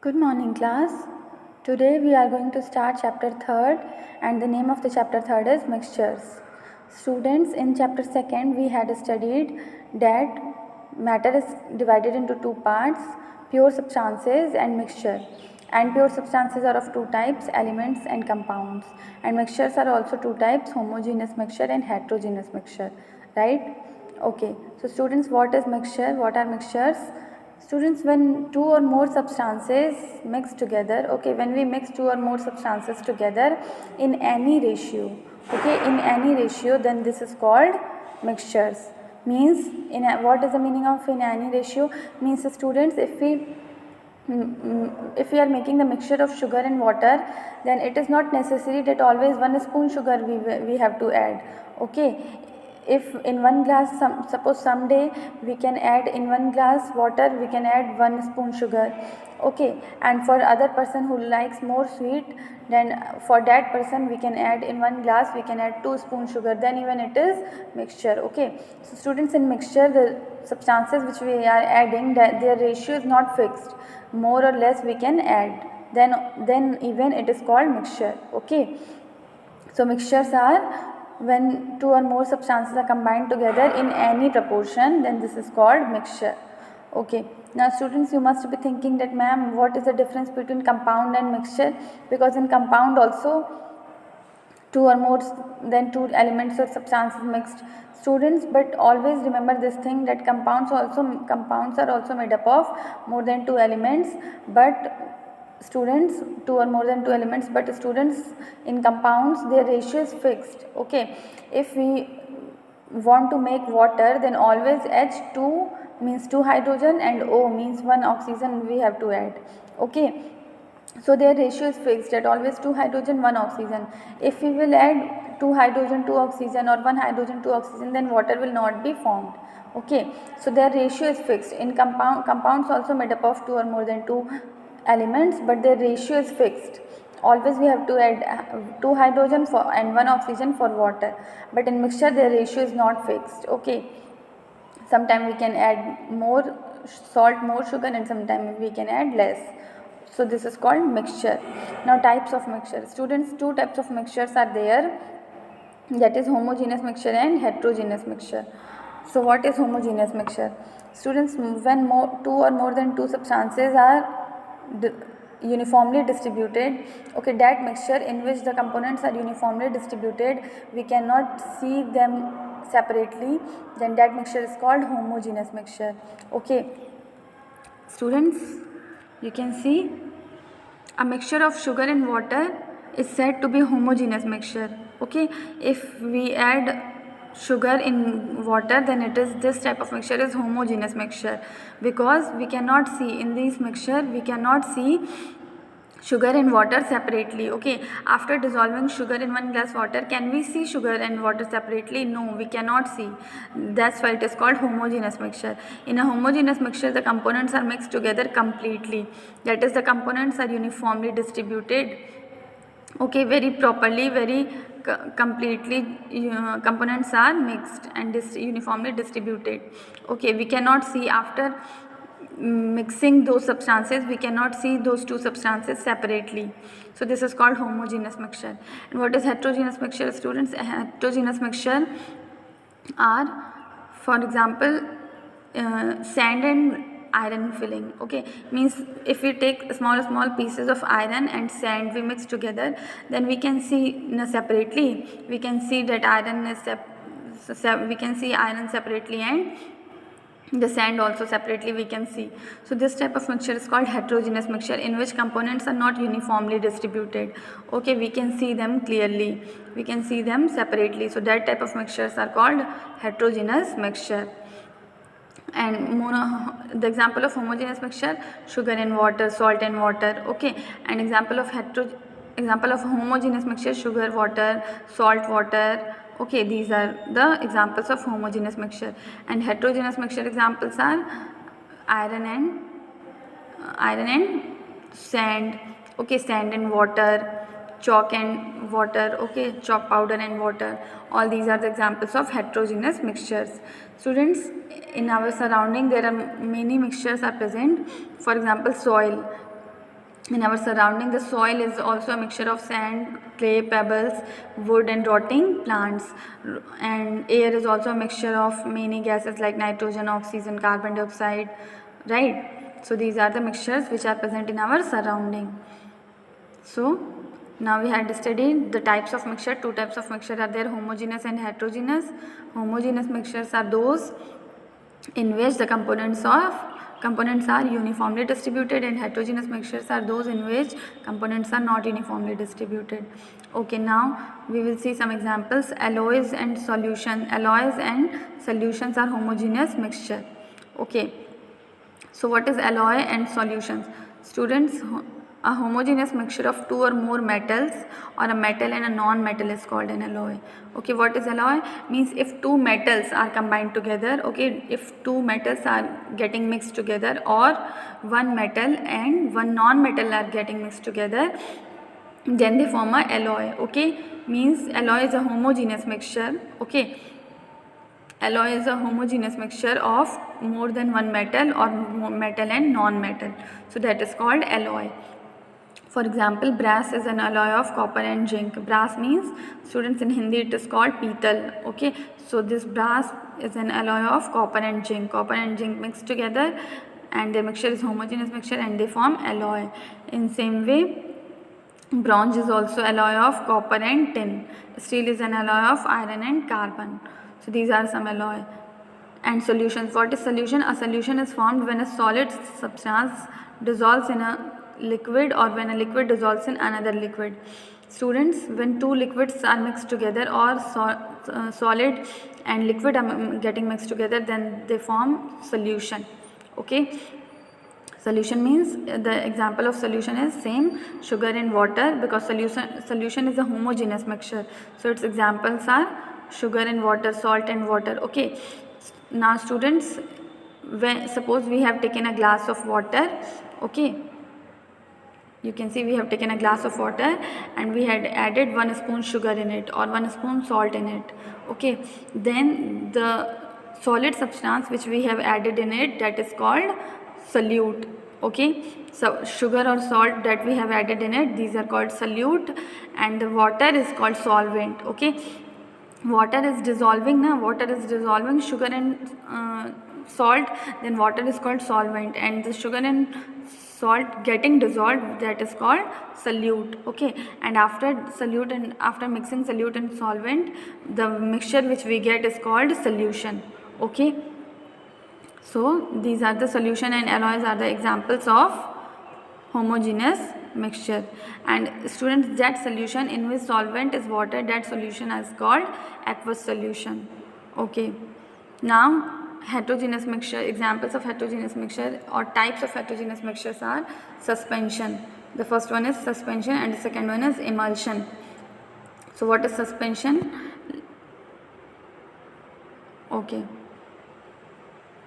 Good morning, class. Today we are going to start chapter 3rd, and the name of the chapter 3rd is mixtures. Students, in chapter 2nd we had studied that matter is divided into two parts, pure substances and mixture. And pure substances are of two types, elements and compounds. And mixtures are also two types, homogeneous mixture and heterogeneous mixture, right? Okay, so students, what is mixture? What are mixtures? Students, when two or more substances mix together, okay, when we mix two or more substances together in any ratio, okay, in any ratio, then this is called mixtures. Means, what is the meaning of in any ratio? Means, students, if we are making the mixture of sugar and water, then it is not necessary that always 1 spoon sugar we have to add, okay. If in one glass, suppose someday we can add in one glass water, we can add 1 spoon sugar, okay. And for other person who likes more sweet, then for that person we can add in one glass, we can add 2 spoon sugar, then even it is mixture, okay. So students, in mixture, the substances which we are adding, that their ratio is not fixed, more or less we can add, then even it is called mixture, okay. So mixtures are when two or more substances are combined together in any proportion, then this is called mixture, okay. Now students, you must be thinking that, ma'am, what is the difference between compound and mixture? Because in compound also two or more than two elements or substances mixed, students, but always remember this thing, that compounds are also made up of more than two elements, but students, two or more than two elements, but students, in compounds their ratio is fixed, okay. If we want to make water, then always H2 means 2 hydrogen and O means 1 oxygen we have to add, okay. So their ratio is fixed, at always 2 hydrogen 1 oxygen. If we will add 2 hydrogen 2 oxygen or 1 hydrogen 2 oxygen, then water will not be formed, okay. So their ratio is fixed. In compounds also made up of two or more than two elements, but their ratio is fixed. Always we have to add 2 hydrogen and 1 oxygen for water, but in mixture their ratio is not fixed, okay. Sometimes we can add more salt, more sugar, and sometimes we can add less. So this is called mixture. Now types of mixture. Students, two types of mixtures are there, that is homogeneous mixture and heterogeneous mixture. So what is homogeneous mixture? Students, when two or more than two substances are uniformly distributed, okay, that mixture in which the components are uniformly distributed, we cannot see them separately, then that mixture is called homogeneous mixture, okay. Students, you can see a mixture of sugar and water is said to be homogeneous mixture, okay. If we add sugar in water, then it is this type of mixture is homogeneous mixture, because we cannot see in this mixture, we cannot see sugar and water separately, okay. After dissolving sugar in one glass water, can we see sugar and water separately? No, we cannot see. That's why it is called homogeneous mixture. In a homogeneous mixture, the components are mixed together completely, that is, the components are uniformly distributed, okay, very properly, very completely, components are mixed and uniformly distributed, okay. We cannot see after mixing those substances, we cannot see those two substances separately. So this is called homogeneous mixture. And what is heterogeneous mixture, students? Heterogeneous mixture are, for example, sand and iron filling, okay. Means if we take small pieces of iron and sand, we mix together, then we can see separately, we can see that iron is we can see iron separately and the sand also separately we can see. So this type of mixture is called heterogeneous mixture, in which components are not uniformly distributed, okay. We can see them clearly, we can see them separately. So that type of mixtures are called heterogeneous mixture. And the example of homogeneous mixture, sugar and water, salt and water, okay. And example of homogeneous mixture, sugar, water, salt, water, okay. These are the examples of homogeneous mixture. And heterogeneous mixture examples are iron and sand, okay. Sand and water, chalk and water, okay. Chalk powder and water. All these are the examples of heterogeneous mixtures. Students, in our surrounding there are many mixtures are present. For example, soil. In our surrounding, the soil is also a mixture of sand, clay, pebbles, wood and rotting plants. And air is also a mixture of many gases like nitrogen, oxygen, carbon dioxide, right? So these are the mixtures which are present in our surrounding. So now we had studied the types of mixture. Two types of mixture are there, homogeneous and heterogeneous. Homogeneous mixtures are those in which the components are uniformly distributed, and heterogeneous mixtures are those in which components are not uniformly distributed. Okay, now we will see some examples. Alloys and solutions are homogeneous mixture. Okay, so what is alloy and solutions? Students, a homogeneous mixture of two or more metals or a metal and a non-metal is called an alloy. Okay, what is alloy? Means if two metals are combined together, okay, if two metals are getting mixed together, or one metal and one non-metal are getting mixed together, then they form a alloy. Okay, means alloy is a homogeneous mixture. Okay, alloy is a homogeneous mixture of more than one metal or metal and non-metal. So that is called alloy. For example, brass is an alloy of copper and zinc. Brass means, students, in Hindi it is called petal. Okay, so this brass is an alloy of copper and zinc. Copper and zinc mixed together and their mixture is homogeneous mixture and they form alloy. In same way, bronze is also alloy of copper and tin. Steel is an alloy of iron and carbon. So these are some alloy. And solutions. What is solution? A solution is formed when a solid substance dissolves in a liquid or when a liquid dissolves in another liquid. Students, when two liquids are mixed together or solid and liquid are getting mixed together, then they form solution. Okay. Solution means, the example of solution is same, sugar and water, because solution is a homogeneous mixture. So its examples are sugar and water, salt and water. Okay. Now students, suppose we have taken a glass of water. Okay, you can see we have taken a glass of water and we had added 1 spoon sugar in it or 1 spoon salt in it. Okay, then the solid substance which we have added in it, that is called solute. Okay, so sugar or salt that we have added in it, these are called solute, and the water is called solvent. Okay, water is dissolving sugar and salt, then water is called solvent, and the sugar and salt getting dissolved, that is called solute. Okay, and after solute and after mixing solute and solvent, the mixture which we get is called solution. Okay, so these are the solution and alloys are the examples of homogeneous mixture. And students, that solution in which solvent is water, that solution is called aqueous solution. Okay, now heterogeneous mixture. Examples of heterogeneous mixture or types of heterogeneous mixtures are suspension. The first one is suspension and the second one is emulsion. So what is suspension? Okay,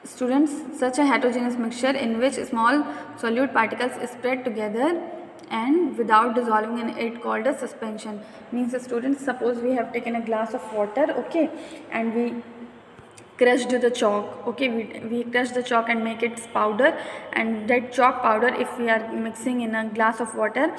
students, such a heterogeneous mixture in which small solute particles spread together and without dissolving in it, called a suspension. Means, students, suppose we have taken a glass of water, okay, and we crushed the chalk. Okay, we crush the chalk and make it powder, and that chalk powder, if we are mixing in a glass of water,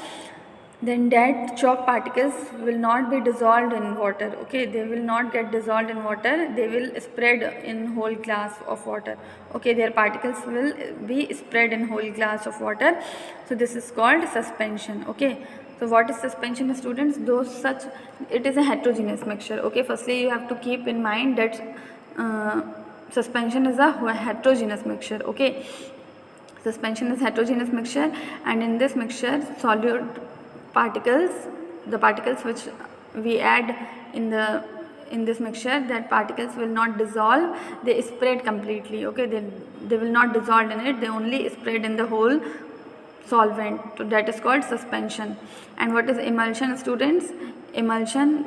then that chalk particles will not be dissolved in water. Okay, they will not get dissolved in water, they will spread in whole glass of water. Okay, their particles will be spread in whole glass of water. So this is called suspension. Okay, so what is suspension, students? It is a heterogeneous mixture. Okay, firstly you have to keep in mind that suspension is a heterogeneous mixture. Okay, suspension is heterogeneous mixture, and in this mixture solute particles, the particles which we add in this mixture, that particles will not dissolve, they spread completely. Okay, they will not dissolve in it, they only spread in the whole solvent. So that is called suspension. And what is emulsion, students? Emulsion,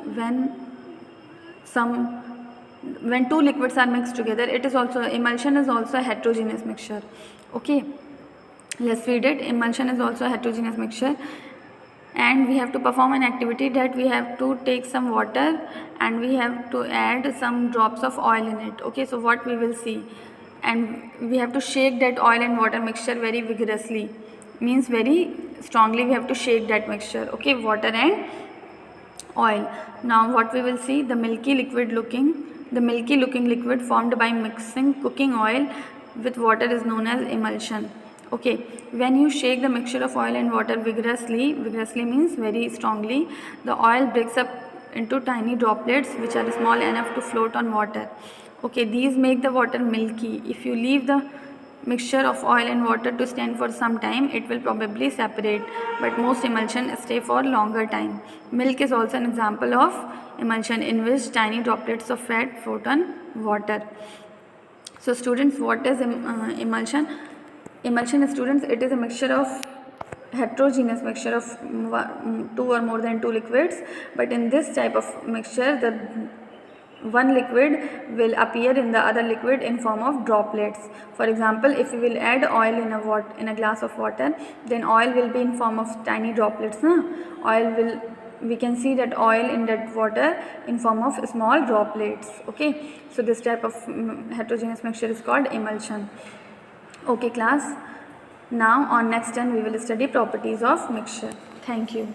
when two liquids are mixed together, emulsion is also a heterogeneous mixture. Okay, let's read it. Emulsion is also a heterogeneous mixture, and we have to perform an activity that we have to take some water and we have to add some drops of oil in it. Okay, so what we will see, and we have to shake that oil and water mixture very vigorously, means very strongly we have to shake that mixture. Okay, water and oil. Now what we will see, the milky looking liquid formed by mixing cooking oil with water is known as emulsion. Okay, when you shake the mixture of oil and water vigorously means very strongly, the oil breaks up into tiny droplets which are small enough to float on water. Okay, these make the water milky. If you leave the mixture of oil and water to stand for some time, it will probably separate, but most emulsion stay for longer time. Milk is also an example of emulsion in which tiny droplets of fat float on water. So students, what is emulsion? Emulsion, students, it is a mixture of heterogeneous mixture of two or more than two liquids, but in this type of mixture the one liquid will appear in the other liquid in form of droplets. For example, if we will add oil in a glass of water, then oil will be in form of tiny droplets. We can see that oil in that water in form of small droplets. Okay, so this type of heterogeneous mixture is called emulsion. Okay class, now on next turn we will study properties of mixture. Thank you.